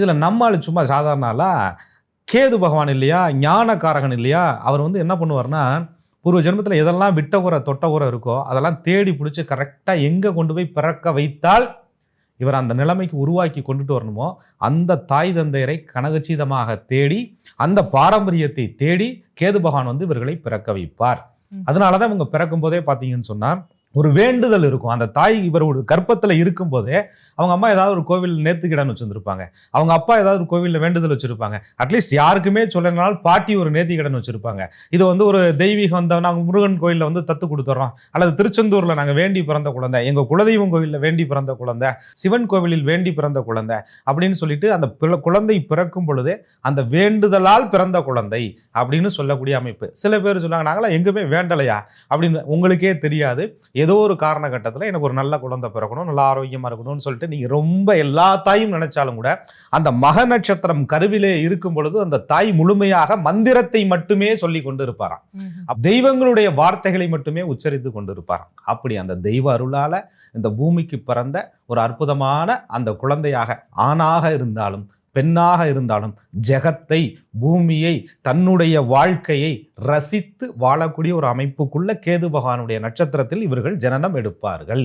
இதில் நம்மால் சும்மா சாதாரணாலா கேது பகவான் இல்லையா, ஞானக்காரகன் இல்லையா, அவர் வந்து என்ன பண்ணுவார்னா, பூர்வ ஜென்மத்தில் எதெல்லாம் விட்டகுறை தொட்டகுறை இருக்கோ அதெல்லாம் தேடி பிடிச்சி கரெக்டாக எங்கே கொண்டு போய் பிறக்க வைத்தால் இவர் அந்த நிலைமைக்கு உருவாக்கி கொண்டுட்டு வரணுமோ அந்த தாய் தந்தையரை கனகச்சிதமாக தேடி அந்த பாரம்பரியத்தை தேடி கேது பகவான் வந்து இவர்களை பிறக்க வைப்பார். அதனாலதான் இவங்க பிறக்கும் போதே பார்த்தீங்கன்னு சொன்னா ஒரு வேண்டுதல் இருக்கும். அந்த தாய் இவர் ஒரு கர்ப்பத்தில் இருக்கும் போதே அவங்க அம்மா ஏதாவது ஒரு கோவில் நேர்த்திக்கடன் வச்சிருந்திருப்பாங்க, அவங்க அப்பா ஏதாவது ஒரு கோவிலில் வேண்டுதல் வச்சிருப்பாங்க, அட்லீஸ்ட் யாருக்குமே சொல்லனாலும் பாட்டி ஒரு நேர்த்திக்கடன் வச்சிருப்பாங்க. இது வந்து ஒரு தெய்வீகம் வந்த நாங்கள் முருகன் கோயிலில் வந்து தத்து கொடுத்துட்றோம், அல்லது திருச்செந்தூரில் நாங்கள் வேண்டி பிறந்த குழந்தை, எங்கள் குலதெய்வம் கோவிலில் வேண்டி பிறந்த குழந்தை, சிவன் கோவிலில் வேண்டி பிறந்த குழந்தை அப்படின்னு சொல்லிட்டு அந்த குழந்தை பிறக்கும் பொழுதே அந்த வேண்டுதலால் பிறந்த குழந்தை அப்படின்னு சொல்லக்கூடிய அமைப்பு. சில பேர் சொன்னாங்க நாங்களாம் எங்குமே வேண்டலையா அப்படின்னு. உங்களுக்கே தெரியாது, ஏதோ ஒரு காரணகட்டத்தில் எனக்கு ஒரு நல்ல குழந்தை பிறக்கணும், நல்ல ஆரோக்கியமா இருக்கணும்னு சொல்லிட்டு நீங்க ரொம்ப எல்லா தாயும் நினைச்சாலும் கூட அந்த மக நட்சத்திரம் கருவிலே இருக்கும் பொழுது அந்த தாய் முழுமையாக மந்திரத்தை மட்டுமே சொல்லி கொண்டு இருப்பாராம். தெய்வங்களுடைய வார்த்தைகளை மட்டுமே உச்சரித்து கொண்டு இருப்பாராம். அப்படி அந்த தெய்வ அருளால இந்த பூமிக்கு பிறந்த ஒரு அற்புதமான அந்த குழந்தையாக ஆணாக இருந்தாலும் பெண்ணாக இருந்தாலும் ஜெகத்தை, பூமியை, தன்னுடைய வாழ்க்கையை ரசித்து வாழக்கூடிய ஒரு அமைப்புக்குள்ள கேது பகவானுடைய நட்சத்திரத்தில் இவர்கள் ஜனனம் எடுப்பார்கள்.